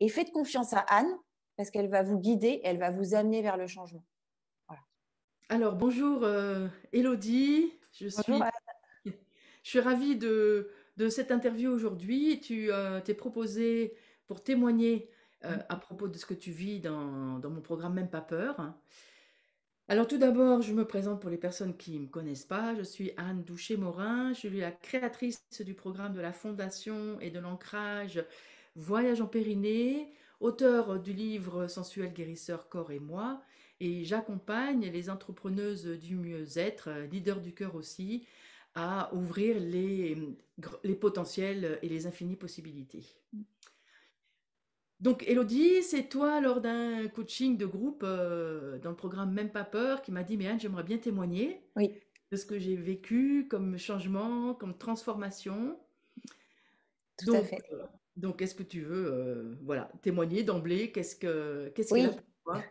Et faites confiance à Anne, parce qu'elle va vous guider, elle va vous amener vers le changement. Voilà. Alors bonjour, Élodie, Bonjour Anne. je suis ravie de cette interview aujourd'hui. Tu, t'es proposée pour témoigner, à propos de ce que tu vis dans mon programme Même pas peur. Alors tout d'abord, je me présente pour les personnes qui ne me connaissent pas. Je suis Anne Douché-Morin, je suis la créatrice du programme de la Fondation et de l'ancrage Voyage en Périnée, auteure du livre Sensuel guérisseur corps et moi, et j'accompagne les entrepreneuses du mieux-être, leaders du cœur aussi, à ouvrir les potentiels et les infinies possibilités. Donc, Elodie, c'est toi, lors d'un coaching de groupe dans le programme Même pas peur, qui m'a dit, mais Anne, j'aimerais bien témoigner Oui, de ce que j'ai vécu comme changement, comme transformation. tout à Donc, fait. est-ce que tu veux, voilà, témoigner d'emblée? Qu'est-ce qu'il a Oui, pour toi?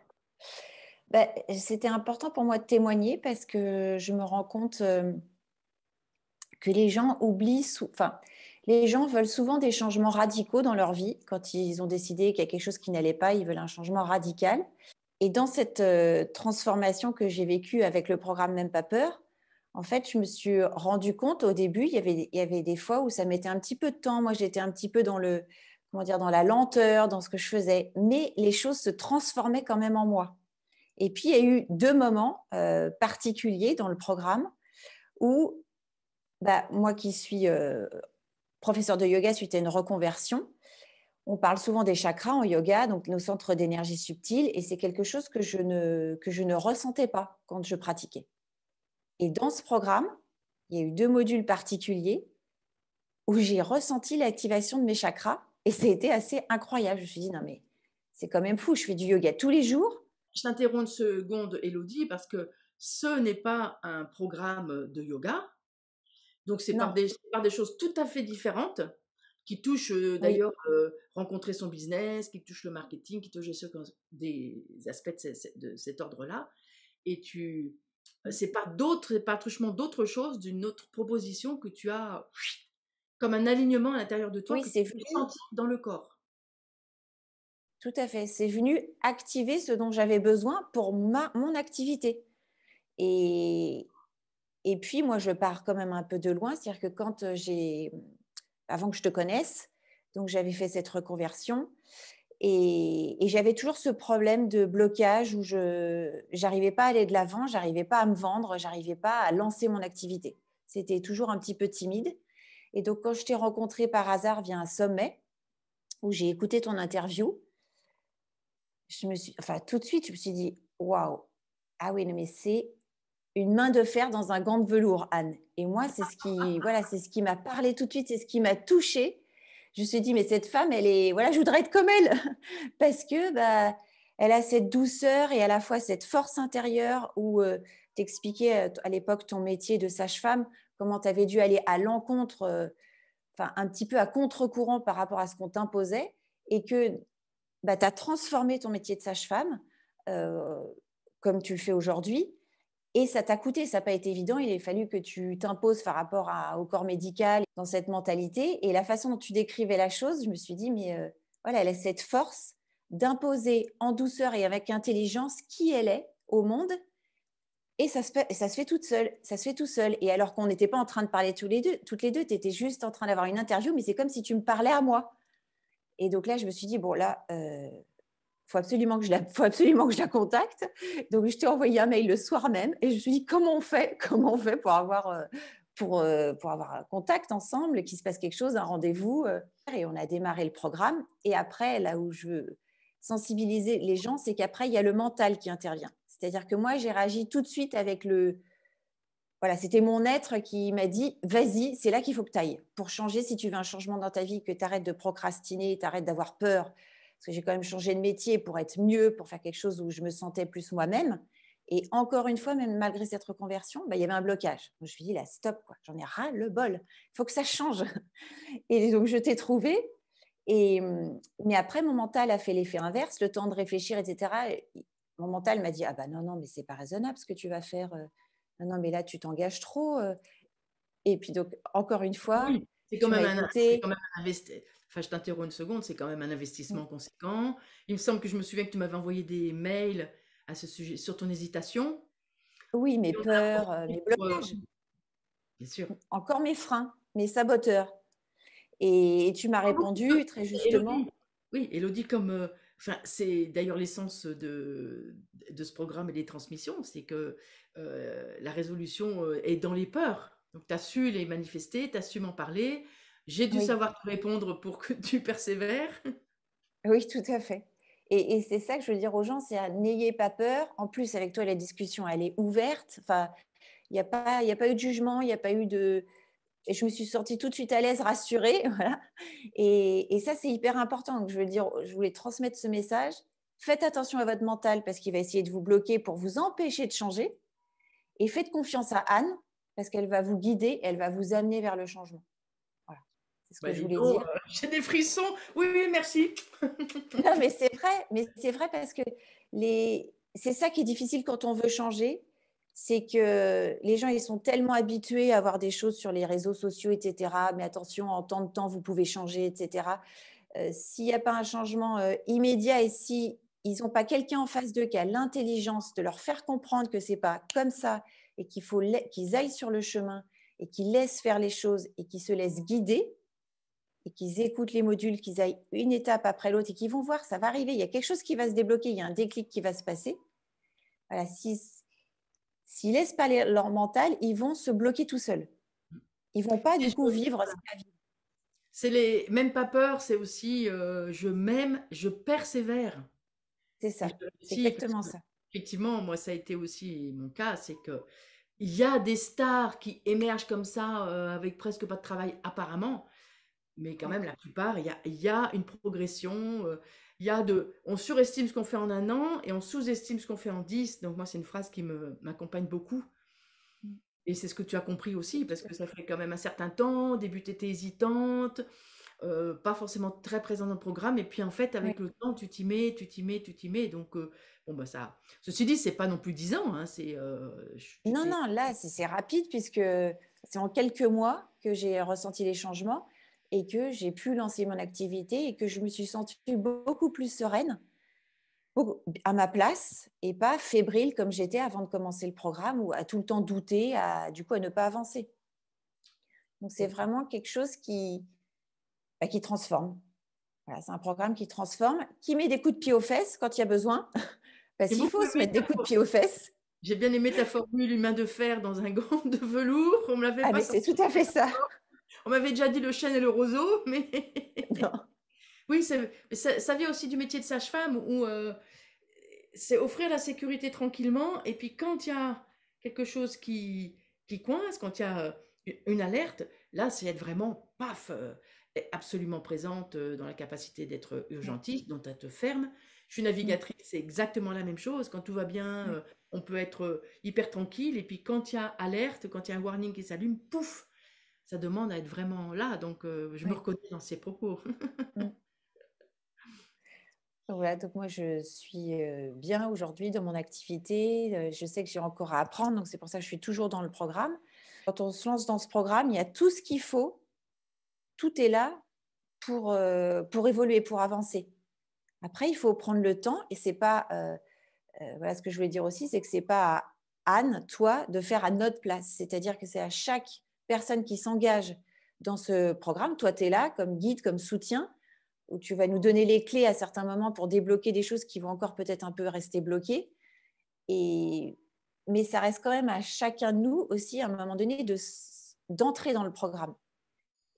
bah, c'était important pour moi de témoigner parce que je me rends compte que les gens oublient, enfin, les gens veulent souvent des changements radicaux dans leur vie. Quand ils ont décidé qu'il y a quelque chose qui n'allait pas, ils veulent un changement radical. Et dans cette transformation que j'ai vécue avec le programme Même pas peur, en fait, je me suis rendu compte au début, il y avait des fois où ça mettait un petit peu de temps. Moi, j'étais un petit peu dans le, comment dire, dans la lenteur, dans ce que je faisais, mais les choses se transformaient quand même en moi. Et puis, il y a eu 2 moments particuliers dans le programme où, bah, moi qui suis professeur de yoga suite à une reconversion, on parle souvent des chakras en yoga, donc nos centres d'énergie subtile, et c'est quelque chose que je ne ressentais pas quand je pratiquais. Et dans ce programme, il y a eu 2 modules particuliers où j'ai ressenti l'activation de mes chakras et ça a été assez incroyable. Je me suis dit: «Non mais c'est quand même fou, je fais du yoga tous les jours». Je t'interromps une seconde, Elodie, parce que ce n'est pas un programme de yoga. Donc Non, c'est par des choses tout à fait différentes qui touchent, oui, d'ailleurs, rencontrer son business, qui touchent le marketing, qui touchent des aspects de cet ordre-là, et c'est pas un truchement d'autre chose, d'une autre proposition que tu as comme un alignement à l'intérieur de toi oui, que tu c'est peux venu, sentir dans le corps. tout à fait, c'est venu activer ce dont j'avais besoin pour mon activité. Et et puis moi, je pars quand même un peu de loin, c'est-à-dire que quand, avant que je te connaisse, donc j'avais fait cette reconversion. Et j'avais toujours ce problème de blocage où je n'arrivais pas à aller de l'avant, j'arrivais pas à me vendre, j'arrivais pas à lancer mon activité. C'était toujours un petit peu timide. Et donc, quand je t'ai rencontré par hasard via un sommet où j'ai écouté ton interview, enfin, tout de suite, je me suis dit, waouh, ah oui, non, mais c'est une main de fer dans un gant de velours, Anne. Et moi, voilà, c'est ce qui m'a parlé tout de suite, c'est ce qui m'a touchée. Je me suis dit, mais cette femme, elle est, voilà, je voudrais être comme elle, parce que bah, elle a cette douceur et à la fois cette force intérieure où tu expliquais à l'époque ton métier de sage-femme, comment tu avais dû aller à l'encontre, enfin un petit peu à contre-courant par rapport à ce qu'on t'imposait, et que bah, tu as transformé ton métier de sage-femme euh, comme tu le fais aujourd'hui. Et ça t'a coûté, ça n'a pas été évident. Il a fallu que tu t'imposes par rapport au corps médical, dans cette mentalité. Et la façon dont tu décrivais la chose, je me suis dit, mais voilà, elle a cette force d'imposer en douceur et avec intelligence qui elle est au monde. Et ça se fait toute seule, ça se fait tout seul. Et alors qu'on n'était pas en train de parler toutes les deux, tu étais juste en train d'avoir une interview, mais c'est comme si tu me parlais à moi. Et donc là, je me suis dit, bon, là, faut absolument que je la contacte. Donc, je t'ai envoyé un mail le soir même et je me suis dit, comment on fait pour avoir un contact ensemble, qu'il se passe quelque chose, un rendez-vous. Et on a démarré le programme. Et après, là où je veux sensibiliser les gens, c'est qu'après, il y a le mental qui intervient. C'est-à-dire que moi, j'ai réagi tout de suite avec le, voilà, c'était mon être qui m'a dit, vas-y, c'est là qu'il faut que tu ailles. Pour changer, si tu veux un changement dans ta vie, que tu arrêtes de procrastiner, tu arrêtes d'avoir peur. Parce que j'ai quand même changé de métier pour être mieux, pour faire quelque chose où je me sentais plus moi-même. Et encore une fois, même malgré cette reconversion, bah, il y avait un blocage. Donc, je me suis dit, là, stop, quoi. J'en ai ras le bol. Il faut que ça change. Et donc, je t'ai trouvé. Et, mais après, mon mental a fait l'effet inverse, le temps de réfléchir, etc. Et mon mental m'a dit, ah bah non, non, mais c'est pas raisonnable ce que tu vas faire. Non, non, mais là, tu t'engages trop. Et puis, donc, encore une fois, Oui, tu m'as c'est écouté. quand même un investi enfin, je t'interromps une seconde, c'est quand même un Mm. investissement conséquent. Il me semble que je me souviens que tu m'avais envoyé des mails à ce sujet, sur ton hésitation. Oui, mes Et on a peurs, profité mes pour, blocages, bien sûr. encore mes freins, mes saboteurs. Et tu m'as répondu très Élodie, justement. oui, Élodie, comme, enfin, c'est d'ailleurs l'essence de ce programme et des transmissions, c'est que la résolution est dans les peurs. Donc, tu as su les manifester, tu as su m'en parler. J'ai dû Oui, savoir te répondre pour que tu persévères. oui, tout à fait. Et c'est ça que je veux dire aux gens, c'est n'ayez pas peur. En plus, avec toi, la discussion, elle est ouverte. Enfin, il y a pas eu de jugement, il n'y a pas eu de. Et je me suis sortie tout de suite à l'aise, rassurée. Voilà. Et ça, c'est hyper important. Donc, je veux dire, je voulais transmettre ce message. Faites attention à votre mental parce qu'il va essayer de vous bloquer pour vous empêcher de changer. Et faites confiance à Anne parce qu'elle va vous guider, elle va vous amener vers le changement. Voilà, c'est ce que Bah, je dis voulais donc, dire. j'ai des frissons. Oui, oui, merci. Non, mais c'est vrai parce que c'est ça qui est difficile quand on veut changer, c'est que les gens, ils sont tellement habitués à voir des choses sur les réseaux sociaux, etc. Mais attention, en tant de temps, vous pouvez changer, etc. S'il n'y a pas un changement immédiat et si ils n'ont pas quelqu'un en face d'eux qui a l'intelligence de leur faire comprendre que c'est pas comme ça et qu'il faut qu'ils aillent sur le chemin et qu'ils laissent faire les choses et qu'ils se laissent guider, et qu'ils écoutent les modules, qu'ils aillent une étape après l'autre et qu'ils vont voir, ça va arriver, il y a quelque chose qui va se débloquer, il y a un déclic qui va se passer. Voilà, s'ils laissent pas leur mental, ils vont se bloquer tout seuls. Ils vont pas Et du coup vivre ce qu'a vie. c'est les même pas peur, c'est aussi je m'aime, je persévère C'est et ça, je c'est réussis parce exactement que ça. effectivement, moi, ça a été aussi mon cas, c'est que il y a des stars qui émergent comme ça avec presque pas de travail apparemment, mais quand Ouais, même la plupart, il y a une progression, il y a on surestime ce qu'on fait en un an et on sous-estime ce qu'on fait en 10. Donc moi, c'est une phrase qui m'accompagne beaucoup. Et c'est ce que tu as compris aussi, parce que ça fait quand même un certain temps, au début tu étais hésitante, pas forcément très présente dans le programme, et puis en fait, ouais. avec le temps, tu t'y mets, tu t'y mets, tu t'y mets, donc bon, bah ça. Ceci dit, c'est pas non plus 10 ans, hein, tu Non, t'es. non, là, c'est rapide puisque c'est en quelques mois que j'ai ressenti les changements et que j'ai pu lancer mon activité et que je me suis sentie beaucoup plus sereine à ma place et pas fébrile comme j'étais avant de commencer le programme ou à tout le temps douter, du coup à ne pas avancer. Donc c'est vraiment quelque chose qui transforme. Voilà, c'est un programme qui transforme, qui met des coups de pied aux fesses quand il y a besoin, parce J'ai qu'il beaucoup faut se aimé mettre des coups de pied aux fesses. j'ai bien aimé ta formule humain de fer dans un gant de velours. On me l'avait Ah pas mais c'est sorti. tout à fait ça. On m'avait déjà dit le chêne et le roseau, mais Non. oui, ça vient aussi du métier de sage-femme où c'est offrir la sécurité tranquillement. Et puis quand il y a quelque chose qui coince, quand il y a une alerte, là, c'est être vraiment, paf, absolument présente dans la capacité d'être Ouais, urgentiste, dont elle te ferme. Je suis mm, navigatrice, c'est exactement la même chose. Quand tout va bien, ouais, on peut être hyper tranquille. Et puis quand il y a alerte, quand il y a un warning qui s'allume, pouf, ça demande à être vraiment là. Donc je me ouais, reconnais dans ces propos. mm. Voilà, donc moi je suis bien aujourd'hui dans mon activité. Je sais que j'ai encore à apprendre, donc c'est pour ça que je suis toujours dans le programme. Quand on se lance dans ce programme, il y a tout ce qu'il faut, tout est là pour évoluer, pour avancer. Après, il faut prendre le temps et c'est pas, voilà ce que je voulais dire aussi, c'est que c'est pas à Anne, toi, de faire à notre place. C'est-à-dire que c'est à chaque personne qui s'engage dans ce programme. Toi, tu es là comme guide, comme soutien, où tu vas nous donner les clés à certains moments pour débloquer des choses qui vont encore peut-être un peu rester bloquées. Et... Mais ça reste quand même à chacun de nous aussi, à un moment donné, d'entrer dans le programme.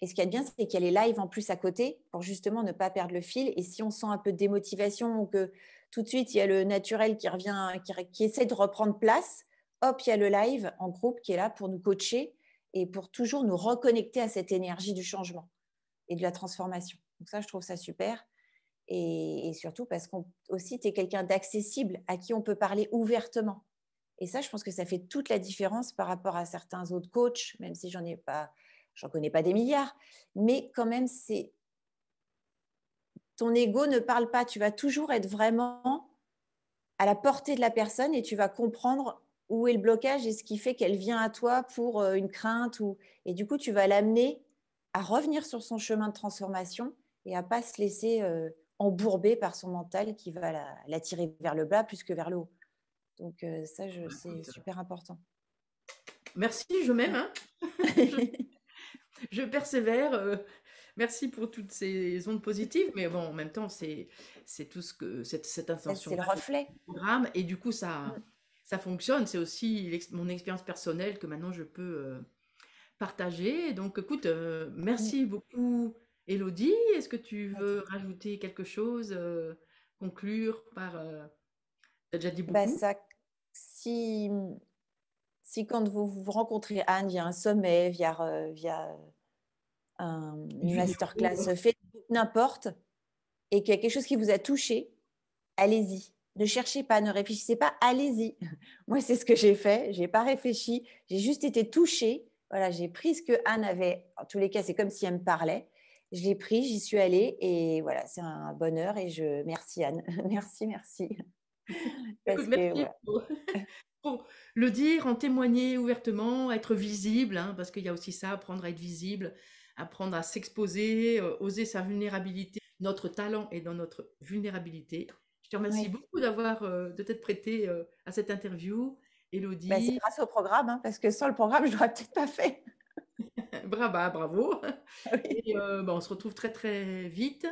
Et ce qui est bien, c'est qu'il y a les lives en plus à côté pour justement ne pas perdre le fil. Et si on sent un peu de démotivation ou que tout de suite, il y a le naturel qui revient, qui essaie de reprendre place, hop, il y a le live en groupe qui est là pour nous coacher et pour toujours nous reconnecter à cette énergie du changement et de la transformation. Donc ça, je trouve ça super. Et surtout parce qu'on aussi, tu es quelqu'un d'accessible à qui on peut parler ouvertement. Et ça, je pense que ça fait toute la différence par rapport à certains autres coachs, même si j'en connais pas des milliards, mais quand même, c'est ton ego ne parle pas. Tu vas toujours être vraiment à la portée de la personne et tu vas comprendre où est le blocage et ce qui fait qu'elle vient à toi pour une crainte et du coup, tu vas l'amener à revenir sur son chemin de transformation et à pas se laisser embourber par son mental qui va l'attirer vers le bas plus que vers le haut. Donc ça, Bah, c'est écoute, super important. merci, je m'aime, Ouais. hein. Je je persévère, merci pour toutes ces ondes positives, mais bon, en même temps, c'est tout ce que cette C'est le intention-là du reflet. programme et du coup, ça fonctionne. C'est aussi mon expérience personnelle que maintenant je peux, partager. Donc écoute, Mm. merci beaucoup Élodie. Est-ce que tu Bah, tu- veux rajouter quelque chose, conclure par, tu déjà dit bah, beaucoup. ça, si, si quand vous rencontrez Anne via un sommet, via Une une vidéo, masterclass, fait n'importe, et qu'il y a quelque chose qui vous a touché, allez-y. Ne cherchez pas, ne réfléchissez pas, allez-y. Moi, c'est ce que j'ai fait. J'ai pas réfléchi. J'ai juste été touchée. Voilà, j'ai pris ce que Anne avait. En tous les cas, c'est comme si elle me parlait. Je l'ai pris, j'y suis allée et voilà, c'est un bonheur. Et je merci Anne, merci, merci, Écoute, parce que merci voilà, pour le dire, en témoigner ouvertement, être visible, hein, parce qu'il y a aussi ça, apprendre à être visible, apprendre à s'exposer, oser sa vulnérabilité. Notre talent est dans notre vulnérabilité. Je te remercie oui. beaucoup de t'être prêtée à cette interview, Bah, c'est Élodie. grâce au programme, hein, parce que sans le programme, je l'aurais peut-être pas fait. Bravo. Oui. Et bah, on se retrouve très très vite.